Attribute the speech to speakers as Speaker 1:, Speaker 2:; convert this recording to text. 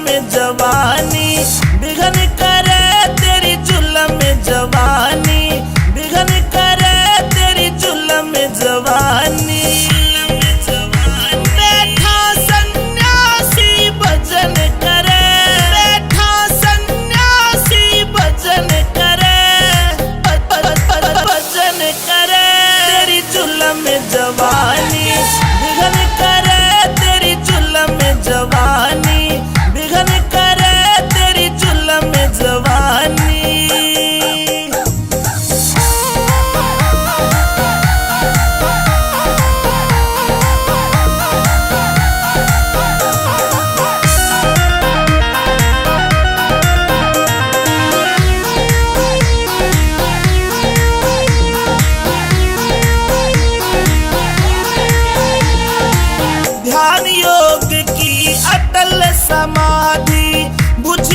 Speaker 1: में जवानी बिघन करे तेरी जुल्म में जवानी बिघन करे तेरी जुल्म में जवानी बैठा सन्यासी भजन करे बैठा सन्यासी भजन करे भजन करे तेरी जुल्म में जवानी बिघन करे तेरी जुल्म में जवानी बिघन करे तेरी जुल्म में जवानी। ध्यान योग की अटल समाधि बुझ